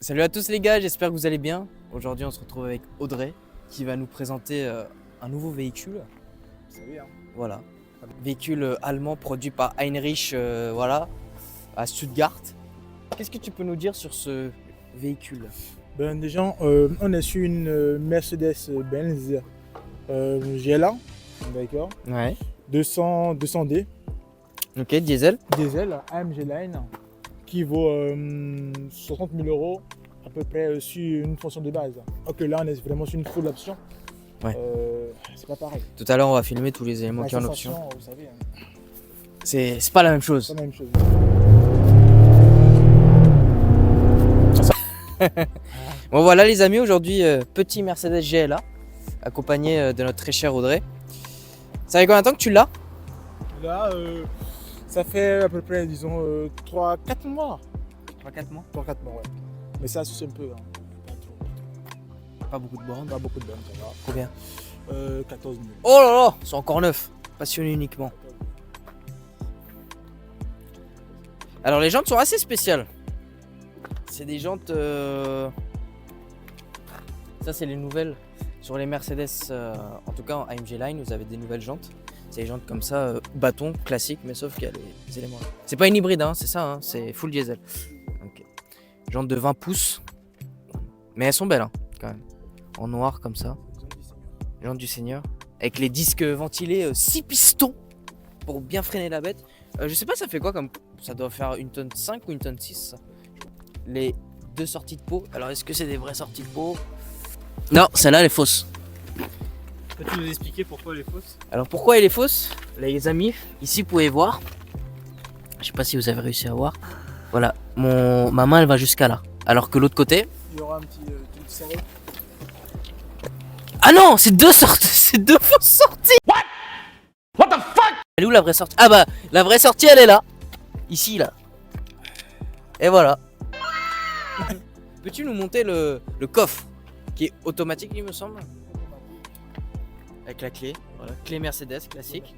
Salut à tous les gars, j'espère que vous allez bien. Aujourd'hui on se retrouve avec Audrey qui va nous présenter un nouveau véhicule. Salut, hein. Voilà, véhicule allemand produit par Heinrich voilà, à Stuttgart. Qu'est-ce que tu peux nous dire sur ce véhicule? Ben, déjà, on est sur une Mercedes-Benz GLA, d'accord, Ouais. 200D, Ok, diesel. diesel, AMG Line, qui vaut 60 000 € à peu près sur une fonction de base. Ok, là on est vraiment sur une full option. Ouais. C'est pas pareil. Tout à l'heure on va filmer tous les éléments La qui sont en option. sensation, vous savez, hein, C'est pas la même chose. c'est la même chose. Bon voilà les amis, aujourd'hui petit Mercedes GLA accompagné de notre très cher Audrey. Ça fait combien de temps que tu l'as? Là, ça fait à peu près, disons, 3-4 mois. 3-4 mois. 3-4 mois, ouais. Mais ça suce un peu, hein. Pas trop. Pas beaucoup de bornes. Pas beaucoup de bonnes, ça va. Combien? 14 000. Oh là là, c'est encore neuf. Passionné uniquement. Alors les jantes sont assez spéciales. C'est des jantes... Ça c'est les nouvelles. Sur les Mercedes, en tout cas en AMG Line, vous avez des nouvelles jantes. C'est des jantes comme ça, bâton, classique, mais sauf qu'il y a les éléments là. C'est pas une hybride, hein, c'est ça, hein, c'est full diesel. Ok. Jantes de 20 pouces. Mais elles sont belles, hein, quand même. En noir comme ça. Jantes du Seigneur. Avec les disques ventilés 6 pistons pour bien freiner la bête. Je sais pas ça fait quoi comme... Ça doit faire 1,5 tonne ou 1,6 tonne ça. Les deux sorties de peau. Alors est-ce que c'est des vraies sorties de peau? Non, celle-là elle est fausse. Peux-tu nous expliquer pourquoi elle est fausse? Alors pourquoi elle est fausse? Les amis, ici vous pouvez voir. Je sais pas si vous avez réussi à voir. Voilà, ma main elle va jusqu'à là. Alors que l'autre côté... Il y aura un petit serré. Ah non, c'est deux sorties, c'est deux fausses sorties. What the fuck? Elle est où la vraie sortie? Ah bah, la vraie sortie elle est là. Ici là. Et voilà. Peux-tu nous monter le coffre qui est automatique il me semble? Avec la clé, voilà, clé Mercedes classique.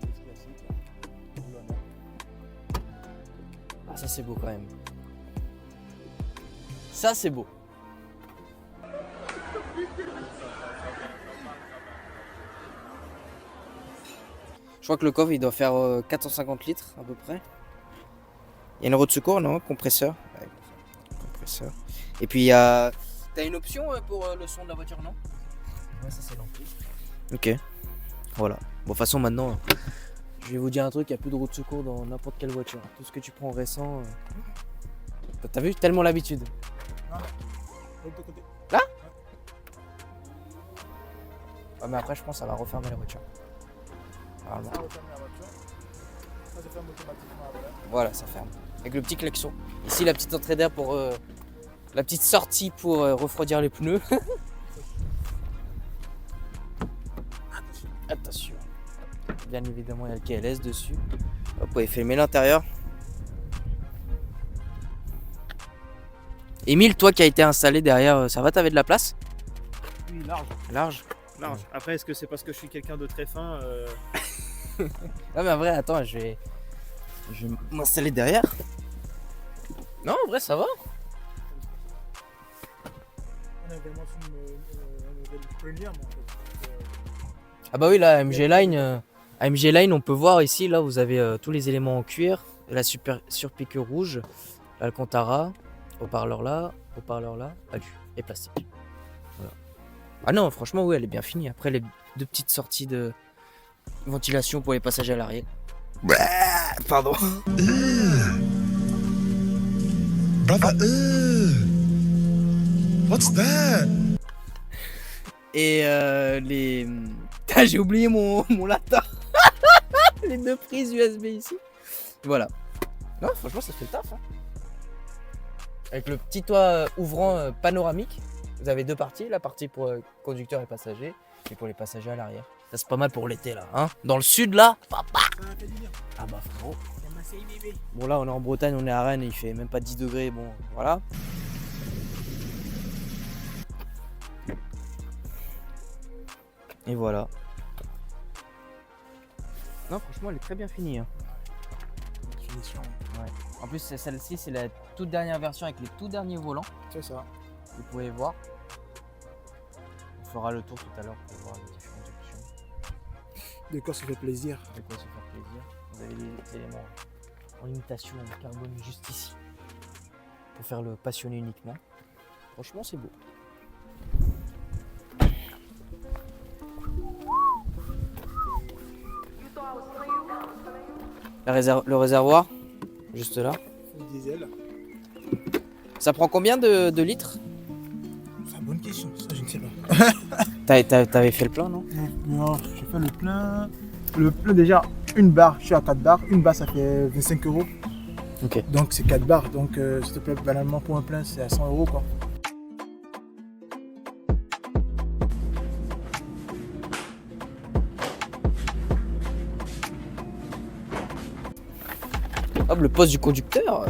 Ah ça c'est beau quand même. Ça c'est beau. Je crois que le coffre il doit faire 450 litres à peu près. Il y a une roue de secours, non? Compresseur. Ouais, compresseur. Et puis il y a... T'as une option pour le son de la voiture, non? Ouais, ça c'est l'ampli. Ok. Voilà. Bon, de toute façon maintenant, je vais vous dire un truc, il n'y a plus de roue de secours dans n'importe quelle voiture. Tout ce que tu prends récent... T'as vu? Tellement l'habitude. Non, non. De l'autre côté. Là? Ouais, mais après je pense que ça va refermer la voiture. Normalement. Ça referme la voiture. Ça se ferme automatiquement après. Voilà, ça ferme. Avec le petit klaxon. Ici, la petite entrée d'air pour... la petite sortie pour refroidir les pneus. Attention. Bien évidemment, il y a le KLS dessus. Hop, vous pouvez filmer l'intérieur. Émile, toi qui as été installé derrière, ça va? T'avais de la place? Oui, large. Large. Large. Après, est-ce que c'est parce que je suis quelqu'un de très fin Non mais en vrai, attends, je vais m'installer derrière. Non, en vrai, ça va. On est vraiment sur une modèle premium en fait. Ah bah oui, là, AMG Line, on peut voir ici, là, vous avez tous les éléments en cuir, la surpique rouge, l'Alcantara, haut-parleur là, alu et plastique. Voilà. Ah non, franchement, oui, elle est bien finie. Après, les deux petites sorties de ventilation pour les passagers à l'arrière. Pardon. Brother, what's that? Et les... Putain, j'ai oublié mon latin. Les deux prises USB ici. Voilà. Non, franchement, ça fait le taf. Hein. Avec le petit toit ouvrant panoramique. Vous avez deux parties. La partie pour conducteur et passager. Et pour les passagers à l'arrière. Ça, c'est pas mal pour l'été, là. Hein. Dans le sud, là. Papa. Ah bah, frérot. Bon, là, on est en Bretagne, on est à Rennes. Il fait même pas 10 degrés. Bon, voilà. Et voilà. Non, franchement, elle est très bien finie. Hein. Finition. Ouais. En plus, celle-ci, c'est la toute dernière version avec les tout derniers volants. C'est ça. vous pouvez voir. On fera le tour tout à l'heure pour voir les différentes options. De quoi ça fait plaisir. De quoi se faire plaisir. Vous avez les éléments en imitation en carbone juste ici. Pour faire le passionné uniquement. Franchement, c'est beau. Le réservoir, juste là. Diesel. Ça prend combien de litres? C'est une bonne question, ça je ne sais pas. T'avais fait le plein, non? Non, j'ai fait le plein. Le plein déjà, une barre, je suis à 4 barres. Une barre ça fait 25 euros. Ok. Donc c'est 4 barres. Donc s'il te plaît, banalement pour un plein c'est à 100 euros quoi. Hop, le poste du conducteur.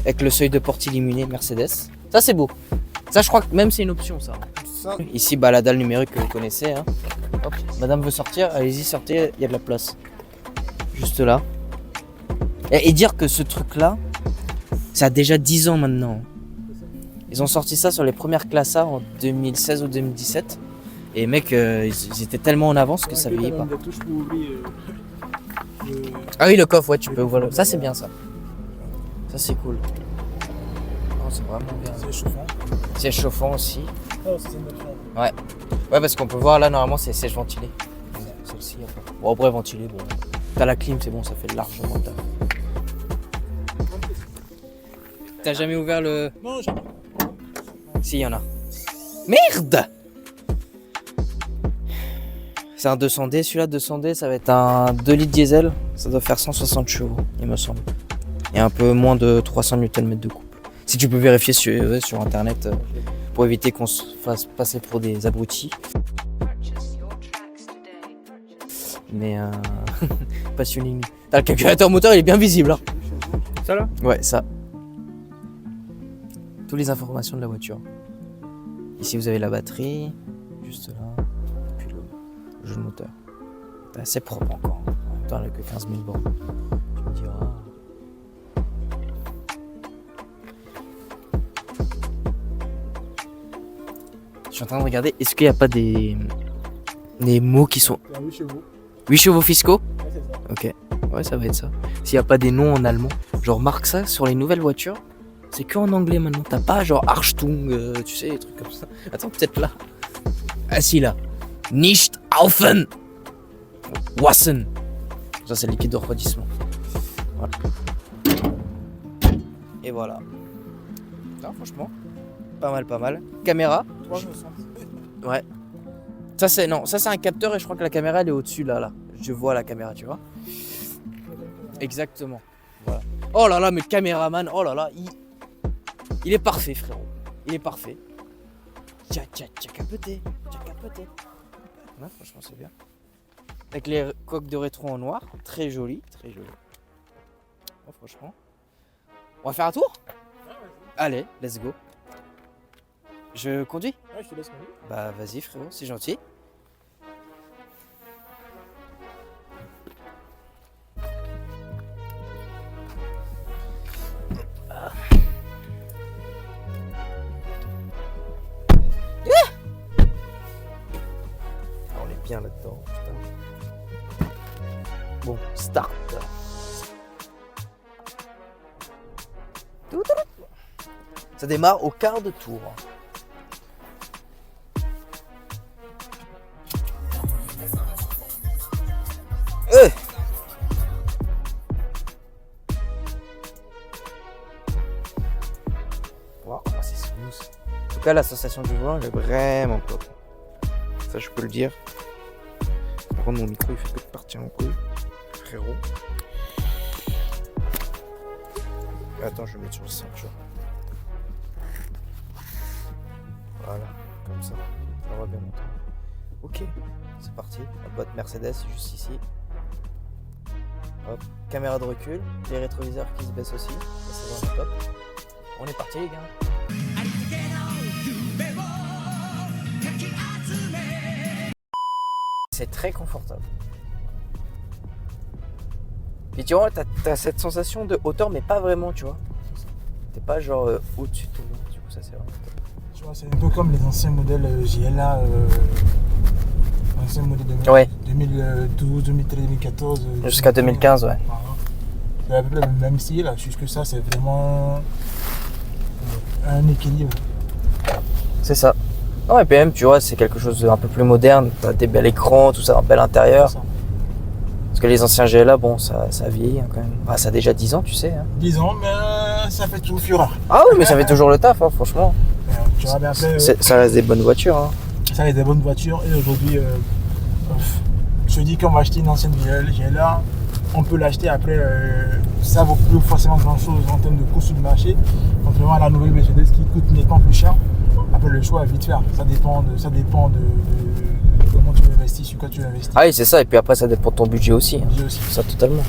Avec le seuil de porte illuminé Mercedes. Ça c'est beau. Ça je crois que même c'est une option ça. Ça, Ici bah la dalle numérique que vous connaissez. Hein. Hop, madame veut sortir, allez-y sortez, il y a de la place. Juste là. Et dire que ce truc là, ça a déjà 10 ans maintenant. Ils ont sorti ça sur les premières classes A en 2016 ou 2017. Et mec, ils étaient tellement en avance que ça vieillit pas. des touches pour ouvrir, Ah oui, le coffre, ouais, tu peux ouvrir le... Ça, c'est bien, ça. Ça, c'est cool. Non, c'est vraiment bien. c'est chauffant. Siège chauffant aussi. Oh, c'est une option. Ouais, parce qu'on peut voir, là, normalement, c'est siège ventilé. Celle-ci, après. Bon, après, ventilé, bon. T'as la clim, c'est bon, ça fait largement le taf. T'as jamais ouvert le... Non, jamais. Si, il y en a. Merde! C'est un 200D, celui-là 200D, ça va être un 2 litres diesel, ça doit faire 160 chevaux, il me semble. Et un peu moins de 300 Nm de couple. Si tu peux vérifier sur internet pour éviter qu'on se fasse passer pour des abrutis. Mais passionné. Le calculateur moteur il est bien visible. Hein. Ça là? Ouais, ça. Toutes les informations de la voiture. Ici vous avez la batterie, juste là. Le jeu de moteur. C'est assez propre encore. En même temps, elle a que 15 000 bornes. Tu me diras. Je suis en train de regarder, est-ce qu'il n'y a pas des mots qui sont... Il y a 8 chevaux. 8 chevaux fiscaux? Ouais, c'est ça. Ok. Ouais, ça va être ça. S'il n'y a pas des noms en allemand. Genre, remarque ça, sur les nouvelles voitures, c'est que en anglais maintenant. T'as pas genre Archtung, tu sais, des trucs comme ça. Attends, peut-être là. Ah si, là. Nicht aufen. Wassen. Ça, c'est le liquide de refroidissement. Voilà. Et voilà. Non, franchement, pas mal, pas mal. Caméra. 360. Ouais. Ça, c'est non, ça c'est un capteur et je crois que la caméra elle est au-dessus là. Je vois la caméra, tu vois. Exactement. Voilà. Oh là là, mais le caméraman, oh là là, il est parfait, frérot. Il est parfait. Tiens, capoté. Ouais, franchement, c'est bien. Avec les coques de rétro en noir, très joli, très joli. Oh, franchement. On va faire un tour? Allez, let's go. Je conduis? Ouais, je te laisse conduire. Bah vas-y frérot, c'est gentil. On est bien là-dedans, putain. Bon, start. Ça démarre au quart de tour. Wow, c'est smooth. En tout cas, la sensation du volant, elle est vraiment top. Ça, je peux le dire. Par contre, mon micro, il fait que de partir en couille. Frérot. Attends, je vais mettre sur la ceinture. Voilà, comme ça. Ça va bien entendre. Ok, c'est parti. La boîte Mercedes, est juste ici. Hop, caméra de recul, les rétroviseurs qui se baissent aussi. Ça, c'est vraiment top. On est parti, les gars. C'est très confortable. Puis tu vois, t'as cette sensation de hauteur, mais pas vraiment, tu vois. T'es pas genre au-dessus de tout le monde. Du coup, ça c'est vraiment top. Tu vois, c'est un peu comme les anciens modèles GLA, anciens modèles de Ouais. 2012, 2013, 2014. Jusqu'à 2015, ouais. Voilà. C'est à peu près le même style, là. Juste que ça, c'est vraiment un équilibre. C'est ça. Non, et puis même, tu vois, c'est quelque chose d'un peu plus moderne. T'as des bels écrans, tout ça, un bel intérieur. C'est ça. Parce que les anciens GLA, bon, ça vieillit hein, quand même. Bah, ça a déjà 10 ans, tu sais. Hein. 10 ans, mais ça fait tout fureur. Ah oui, mais ça fait toujours le taf, hein, franchement. Tu vois, mais après, Ça reste des bonnes voitures. Hein. ça reste des bonnes voitures. Et aujourd'hui, je te dis qu'on va acheter une ancienne GLA, on peut l'acheter après, ça vaut plus forcément grand chose en termes de coût sur le marché, contrairement à la nouvelle Mercedes qui coûte nettement plus cher. Après, le choix est vite fait. Ça dépend de comment tu investis, sur quoi tu investis. Ah oui, c'est ça. Et puis après, ça dépend de ton budget aussi. Hein. J'ai aussi. Ça, totalement.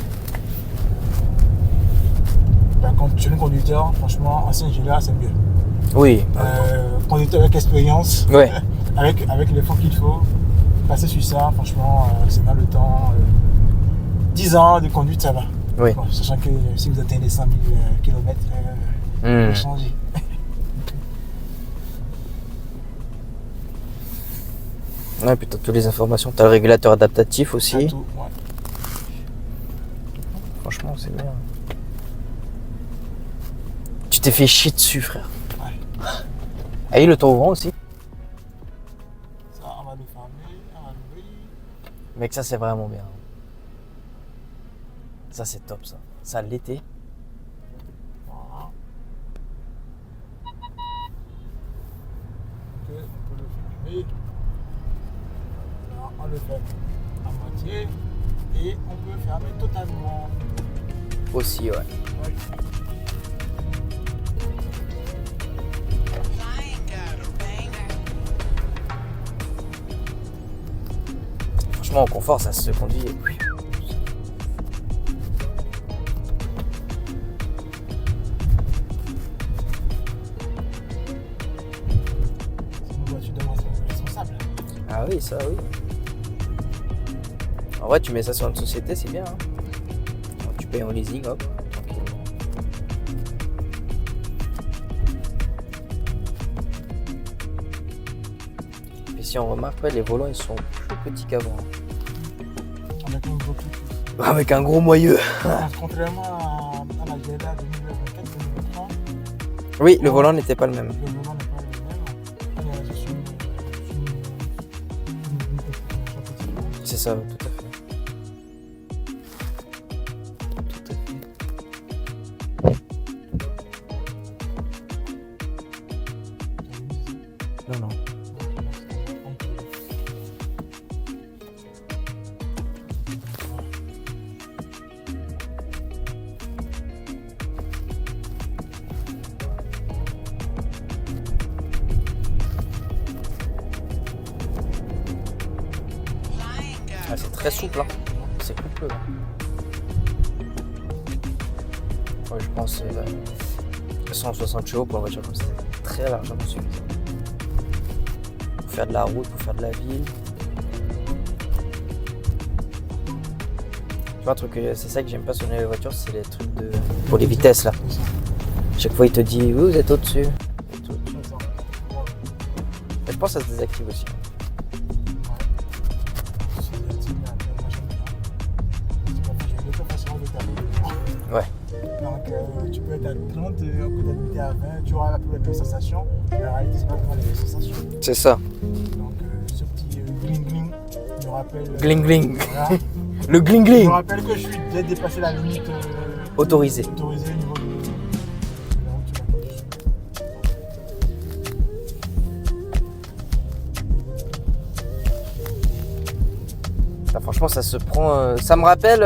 Ben, quand tu es un conducteur, franchement, ancien GLA, c'est mieux. Oui. Conducteur avec expérience, Ouais. avec les fonds qu'il faut, passer sur ça, franchement, c'est dans le temps. 10 ans de conduite, ça va. Oui. Bon, sachant que si vous atteignez les 100 000 km, vous Hmm. pouvez changer. Ouais, puis t'as toutes les informations. T'as le régulateur adaptatif aussi. T'as tout, ouais. Franchement, c'est bien. Tu t'es fait chier dessus, frère. Ouais. Ah, et le tour ouvrant aussi. Ça, on va le fermer, on va l'ouvrir. Mec, ça, c'est vraiment bien. Ça, c'est top, ça. Ça, l'été. Voilà. Ok, on peut le fermer. Là, on le ferme à moitié et on peut fermer totalement. Aussi, ouais. Ouais. Franchement, en confort, ça se conduit. C'est une voiture de responsable. Ah oui, ça, oui. En vrai, tu mets ça sur une société, c'est bien. Hein. Alors, tu payes en leasing, hop, tranquillement. Et si on remarque, ouais, les volants, ils sont plus petits qu'avant. Avec un gros truc. Avec un gros moyeu. Contrairement à la GLA 2024-2023, Oui, le volant n'était pas le même. le volant n'est pas le même. Je suis une C'est ça, tout à fait. Tout à fait. Non, non. Ah, c'est très souple, hein. C'est coupeux. Hein. Ouais, je pense 160 chevaux pour une voiture comme ça, c'est très largement suffisant. Pour faire de la route, pour faire de la ville. Tu vois, un truc, c'est ça que j'aime pas sur les voitures, c'est les trucs de. Pour les vitesses là. Chaque fois il te dit, oui, vous êtes au-dessus. Mais je pense que ça se désactive aussi. Ouais. Donc tu peux être à 30, on peut t'habiter à 20, tu auras la même sensation, mais en réalité c'est pas vraiment la même sensation. C'est ça. Donc ce petit gling gling me rappelle. Gling gling. Voilà. Le gling Je me gling. rappelle que j'ai dépassé la limite Autorisé. autorisée au niveau de la route sur laquelle je suis. Ah, franchement, ça se prend. Ça me rappelle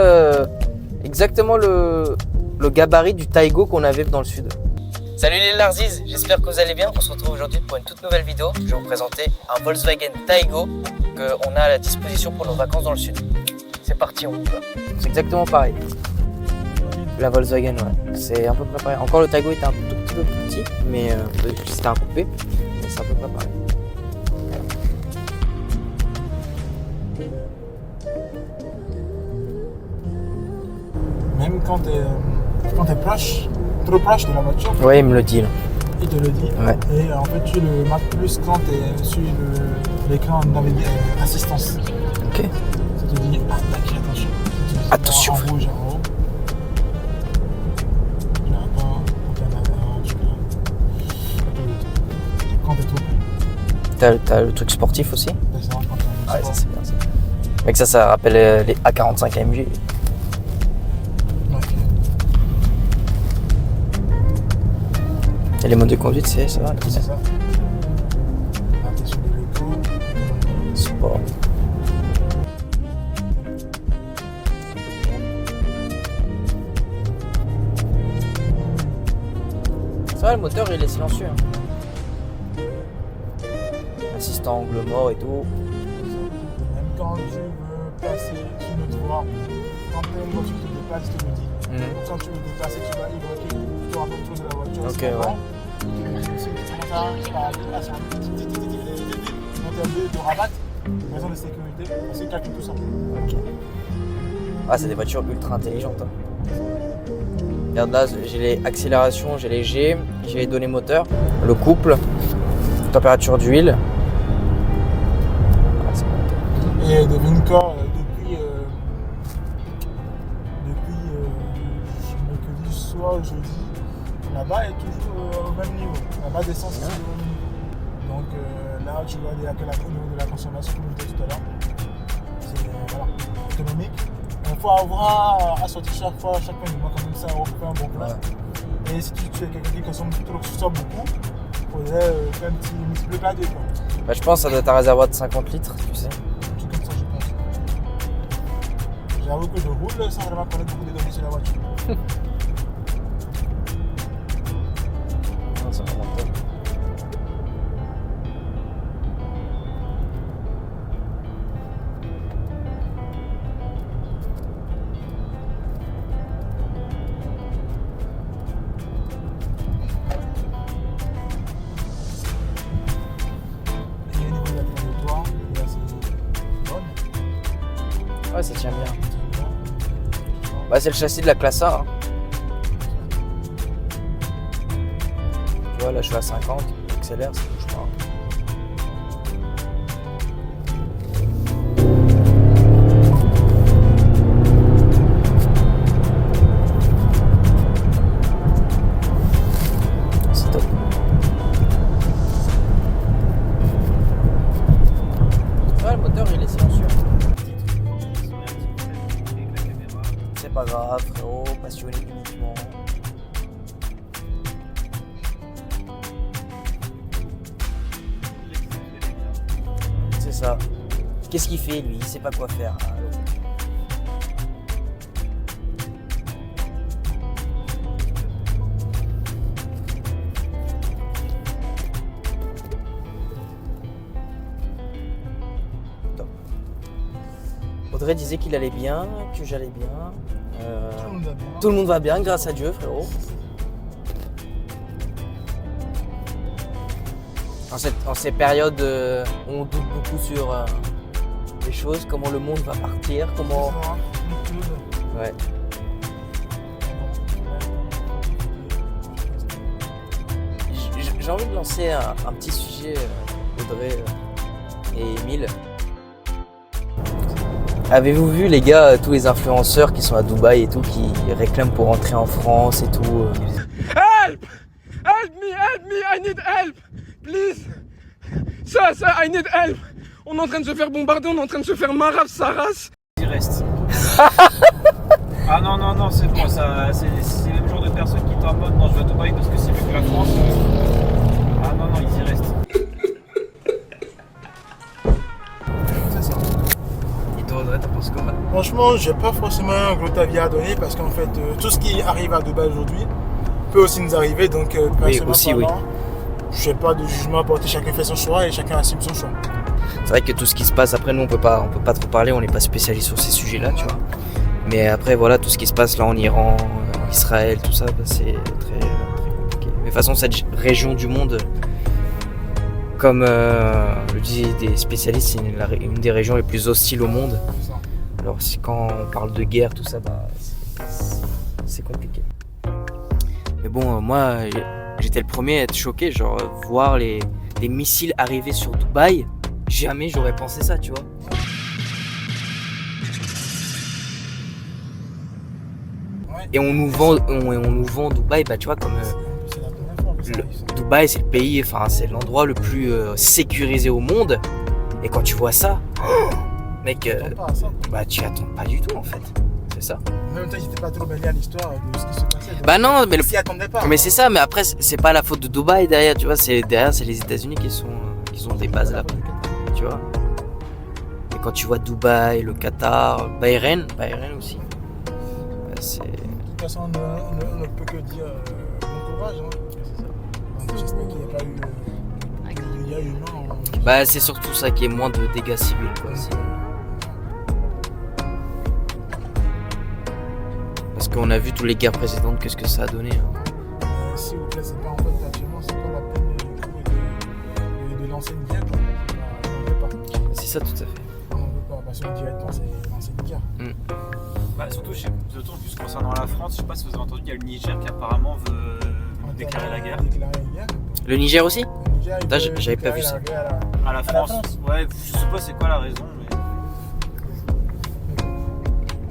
exactement le gabarit du Taigo qu'on avait dans le sud. Salut les Larziz, j'espère que vous allez bien. On se retrouve aujourd'hui pour une toute nouvelle vidéo. Je vais vous présenter un Volkswagen Taigo qu'on a à la disposition pour nos vacances dans le sud. C'est parti, on y va. C'est exactement pareil. La Volkswagen, ouais. C'est à peu près pareil. Encore le Taigo était un tout petit peu plus petit, mais c'était un coupé. Mais c'est à peu près pareil. Même quand t'es proche, trop proche de la voiture, Ouais, il me le dit là. il te le dit. Ouais. Et en fait, tu le marques plus quand tu es sur l'écran assistance. Ok. Ça te dit attaque, attention. Ça te dit Attention. En rouge, en haut. Tu n'as pas quand tu es en arrière, tu peux. Quand tu es trop près. T'as le truc sportif aussi? C'est ça, quand tu es en Ouais, ça sport. c'est bien ça. Mec, ça rappelle les A45 AMG. Ok. Et les modes de conduite, c'est ça va? C'est ça. Là, tu es sur le vélo. Sport. Ça va, le moteur il est silencieux. Hein. Assistant angle mort et tout. Même quand tu veux passer sur une autre voie, quand tu as une voiture qui te dépasse, tu te le dis. Quand tu veux dépasser, tu vas évoquer tu te rapproches trop de la voiture. Ok, c'est ouais. bon. Si tu commences à monter de rabattre, raison de sécurité, parce qu'il calcule tout ça. Ok. Ah, c'est des voitures ultra intelligentes. Hein. Regarde là, j'ai les accélérations, j'ai les G, j'ai les données moteurs, le couple, température d'huile. Ah, c'est bon. Et devine quoi, mercredi soir, jeudi, là-bas est toujours au même niveau. Là-bas, d'essence est toujours au même niveau. Donc là, tu vois à quel niveau de la consommation, comme je disais tout à l'heure. C'est voilà, économique. Il faut avoir à sortir chaque fin du mois comme ça pour faire un bon plan. Ouais. Et si tu es quelqu'un qui consomme beaucoup, il faudrait faire un petit multiplier par deux. Bah, je pense que ça doit être un réservoir de 50 litres, tu sais. Un truc comme ça, je pense. J'avoue que je roule sans vraiment connaître beaucoup de données sur la voiture. Non, c'est vraiment top. Et au niveau de la trajectoire, là c'est bonne. Ouais, ça tient bien. Bah, c'est le châssis de la classe A. Hein. Tu vois, là je suis à 50, j'accélère, ça bouge pas. C'est top. Ouais, le moteur il est silencieux. C'est pas grave, frérot, passionné du mouvement. C'est ça. Qu'est-ce qu'il fait lui? Il sait pas quoi faire. Top. Audrey disait qu'il allait bien, que j'allais bien. Tout le monde va bien, grâce à Dieu, frérot. En ces périodes où on doute beaucoup sur les choses, comment le monde va partir, comment... Ouais. J'ai envie de lancer un petit sujet, Audrey et Émile. Avez-vous vu les gars, tous les influenceurs qui sont à Dubaï et tout, qui réclament pour rentrer en France et tout Help! Help me! I need help! Please! Ça, I need help! On est en train de se faire bombarder, on est en train de se faire marave sa race! Il reste. Ah non, non, non, c'est bon, ça, c'est le genre de personnes qui t'en mode non, je vais à Dubaï parce que c'est mieux que la France. Ah non, non, ils y restent. C'est ça. Et toi Audrey, t'en penses quoi? Franchement, j'ai pas forcément un gros avis à donner parce qu'en fait, tout ce qui arrive à Dubaï aujourd'hui peut aussi nous arriver. Donc, aussi, oui. Je n'ai pas de jugement à porter. Chacun fait son choix et chacun assume son choix. C'est vrai que tout ce qui se passe, après nous on peut pas trop parler, on n'est pas spécialiste sur ces sujets-là, tu vois. Mais après voilà, tout ce qui se passe là en Iran, en Israël, tout ça, bah, c'est très compliqué. Mais de toute façon, cette région du monde, comme le disaient des spécialistes, c'est une des régions les plus hostiles au monde. Alors quand on parle de guerre, tout ça, bah, c'est compliqué. Mais bon, moi, j'étais le premier à être choqué, genre voir les missiles arriver sur Dubaï. Jamais j'aurais pensé ça, tu vois. Ouais. Et on nous vend Dubaï, bah tu vois, comme C'est la première fois que ça arrive, ça. Dubaï, c'est le pays, enfin c'est l'endroit le plus sécurisé au monde. Et quand tu vois ça, mec, T'attends pas à ça. bah tu attends pas du tout en fait. C'est ça. En même temps, ils n'étaient pas trop mêlés à l'histoire de ce qui se passait. donc Bah non, mais ils s'y attendaient pas. mais c'est ça. Mais après, c'est pas la faute de Dubaï derrière, tu vois. C'est les États-Unis qui ont des bases là, tu vois. Et quand tu vois Dubaï, le Qatar, Bahreïn aussi. Bah, c'est De toute façon, on ne peut que dire bon courage. Hein. Donc, j'espère qu'il n'y a pas eu de dégâts humains. bah c'est surtout ça qui est moins de dégâts civils quoi. Parce qu'on a vu toutes les guerres précédentes, qu'est-ce que ça a donné. Hein. S'il vous plaît, c'est pas en fait actuellement, c'est pas la peine de lancer une guerre. On ne veut pas. C'est ça tout à fait. On ne veut pas, parce que directement, c'est lancer une guerre. Bah, surtout, plus concernant la France, je sais pas si vous avez entendu, il y a le Niger qui apparemment veut déclarer la guerre. Déclarer la guerre. Le Niger aussi? Le Niger, il Putain, veut j'avais pas déclarer vu ça. la guerre À la France. France. Ouais, je sais pas c'est quoi la raison, mais.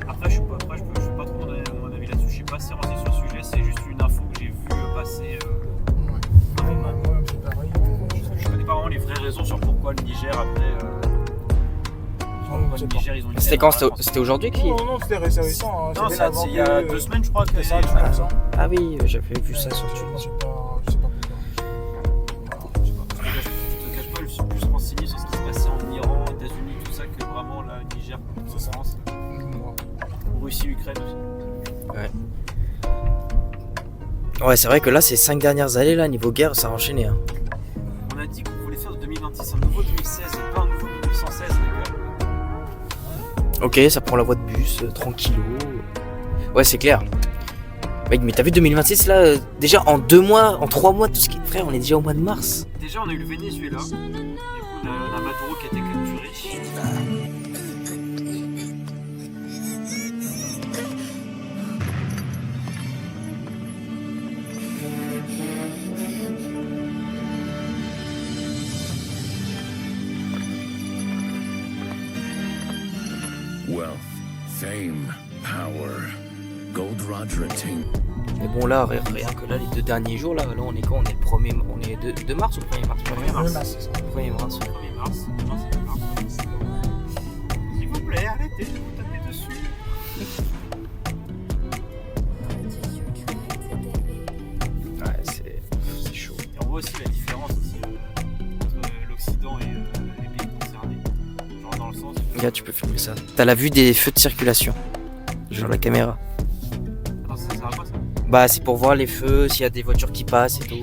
Après, je suis pas trop donner mon avis là-dessus, je suis pas assez renseigné sur le sujet, c'est juste une info que j'ai vue passer. Ouais. Moi-même, c'est pareil. Je connais pas vraiment les vraies raisons sur pourquoi le Niger après. Pourquoi le Niger ils ont une C'était aide quand? à la France. C'était aujourd'hui qui? Non, c'était récent. Hein. Non, C'était ça, avant il y a que- 2 semaines, je crois que C'était ça, ouais. je pense. Ah oui, j'avais vu ça sur Twitter. Je sais pas pourquoi. Je sais pas. Je te cache pas, je suis plus renseigné sur ce qui se passait en Iran, aux États-Unis, tout ça, que vraiment là, Niger, C'est ça. France, Russie, Ukraine aussi. Ouais, c'est vrai que là, ces 5 dernières années, là, niveau guerre, ça a enchaîné. Hein. On a dit qu'on voulait faire de 2026 un nouveau 2016 et pas un nouveau 1816, les gars. Ok, ça prend la voie de bus, tranquillou. Ouais, c'est clair. Mec, mais t'as vu 2026 là, déjà en 2 mois, en 3 mois, tout ce qui est. Frère, on est déjà au mois de mars. Déjà, on a eu le Venezuela. Du coup, on a Maduro qui a été capturé. Wealth, fame, power. Gold Roger Team. Mais bon, là, rien que là, les 2 derniers jours, là, on est quand? On est le 1er. On est 2 mars ou 1er mars? 1er mars. C'est ça. 1er mars. 1er mars. Demain, c'est le mars. S'il vous plaît, arrêtez de vous taper dessus. Ouais, c'est chaud. Et on voit aussi la différence aussi, entre l'Occident et les pays concernés. Genre dans le sens. Regarde, tu peux filmer ça. T'as la vue des feux de circulation. Sur la caméra. Attends, ça sert à quoi ça? Bah, c'est pour voir les feux, s'il y a des voitures qui passent et tout.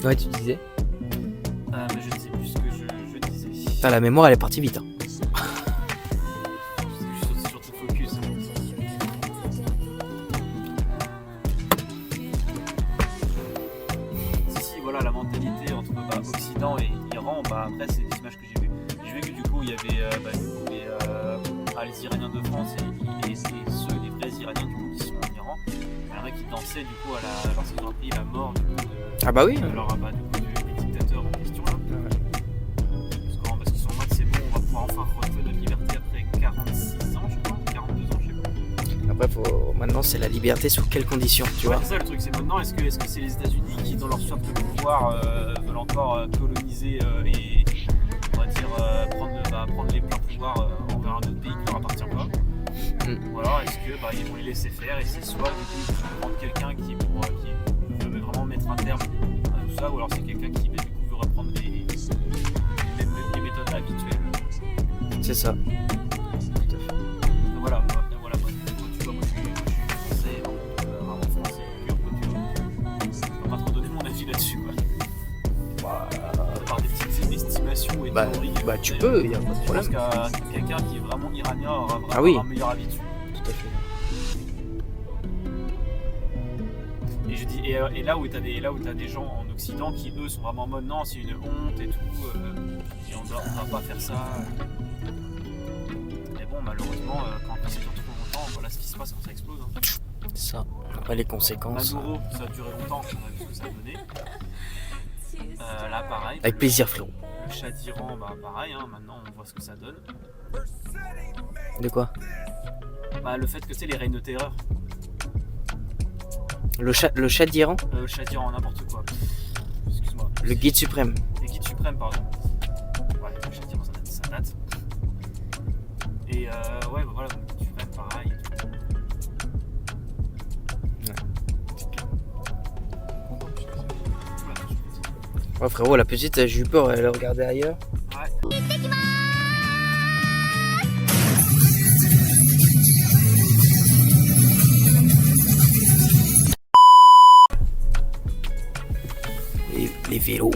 Ouais, tu disais. Mais je ne sais plus ce que je disais. Putain, la mémoire, elle est partie vite. Hein. Je suis sur ton focus. Si, voilà la mentalité entre Occident et Iran. Bah, après, c'est des images que j'ai vues. J'ai vu que du coup, il y avait les Iraniens de France et les vrais Iraniens du coup, qui sont en Iran. Il y en a qui dansaient du coup lorsqu'ils ont appris la mort du coup, Ah bah oui. des dictateurs en question là. Parce qu'ils sont en mode c'est bon, on va pouvoir enfin retrouver notre liberté après 46 ans, je crois, 42 ans, je sais pas. Après, maintenant, c'est la liberté sous quelles conditions, tu vois. C'est ça le truc, c'est maintenant, est-ce que c'est les États-Unis qui, dans leur soif de pouvoir, veulent encore coloniser et on va dire prendre les pleins pouvoirs envers un autre pays qui leur appartient pas? Ou alors est-ce que ils vont les laisser faire et c'est soit du coup prendre quelqu'un qui veut vraiment mettre un terme à tout ça, ou alors c'est quelqu'un qui du coup veut reprendre les méthodes habituelles. C'est ça. Donc voilà, bref. Tu vois, moi je suis français, vraiment français, pur, quoi, tu vois. Je peux pas trop donner mon avis là-dessus, quoi. Par des petites estimations et théories. Tu peux, y a pas de Je pense problème. qu'à quelqu'un qui est vraiment iranien aura vraiment un meilleur avis dessus. Tout à fait. Et je dis, et là où t'as des gens en Occident qui eux sont vraiment en mode non, c'est une honte et tout, et on doit pas faire ça. Mais bon, malheureusement, quand ça dure trop longtemps, voilà ce qui se passe quand ça explose. Hein. C'est ça. Pas les conséquences. Maduro, ça a duré longtemps, on a vu ce que ça a donné. Là, pareil. Avec plaisir, frérot. Le chat d'Iran, bah pareil, hein, maintenant on voit ce que ça donne. De quoi? Bah, le fait que c'est les règnes de terreur. Le chat d'Iran? Le chat d'Iran, n'importe quoi. Excuse-moi. Le guide suprême. Le guide suprême, pardon. Ouais, le chat d'Iran, ça date. Et ouais, bah voilà, le guide suprême, pareil. Ouais, frérot, la petite, j'ai eu peur, elle regardait ailleurs. Ouais. Les vélos.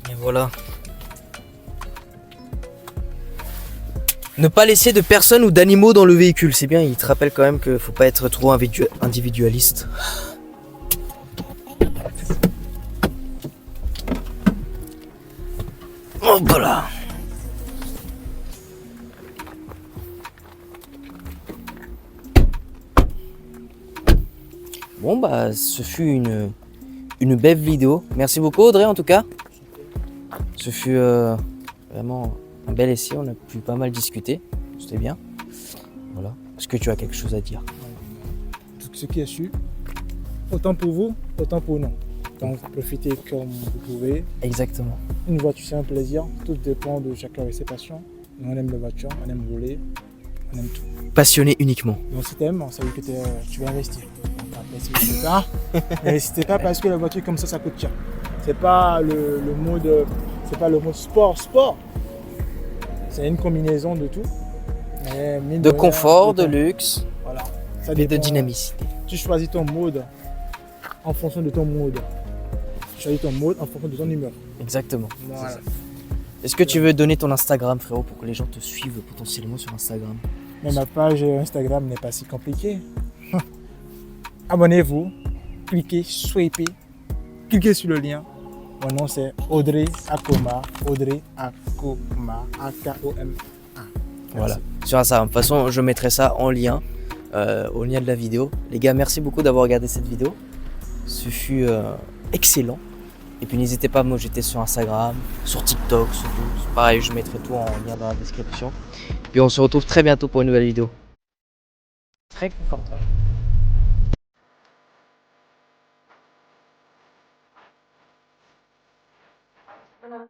Et voilà. Ne pas laisser de personnes ou d'animaux dans le véhicule, c'est bien, il te rappelle quand même qu'il faut pas être trop individualiste. Oh voilà. Bon bah ce fut une belle vidéo. Merci beaucoup Audrey en tout cas. Ce fut vraiment un bel essai, on a pu pas mal discuter, c'était bien. Voilà. Est-ce que tu as quelque chose à dire? Tout ce qui est su, autant pour vous, autant pour nous. Donc profitez comme vous pouvez. Exactement. Une voiture c'est un plaisir, tout dépend de chacun et ses passions. Nous on aime la voiture, on aime rouler, on aime tout. Passionné uniquement. Donc si t'aimes, ça veut dire que tu vas investir. Donc après si tu veux pas, n'hésitez pas parce que la voiture comme ça coûte cher. C'est pas le mode, c'est pas le mode sport. C'est une combinaison de tout. Mais mine De rien, confort, de temps. luxe Voilà. Ça et de dépend. dynamicité. Tu choisis ton mode en fonction de ton mode. Tu choisis ton mode en fonction de ton humeur. Exactement. Voilà. C'est ça. Est-ce que tu veux donner ton Instagram, frérot, pour que les gens te suivent potentiellement sur Instagram? Mais ma page Instagram n'est pas si compliquée. Abonnez-vous, cliquez, swipez, cliquez sur le lien. Mon nom c'est Audrey Akoma. Audrey Akoma. A-K-O-M-A. Voilà. Sur Instagram. De toute façon, je mettrai ça en lien, au lien de la vidéo. Les gars, merci beaucoup d'avoir regardé cette vidéo. Ce fut excellent. Et puis n'hésitez pas à me jeter sur Instagram, sur TikTok, sur tout. Pareil, je mettrai tout en lien dans la description. Puis on se retrouve très bientôt pour une nouvelle vidéo. Très confortable. Voilà.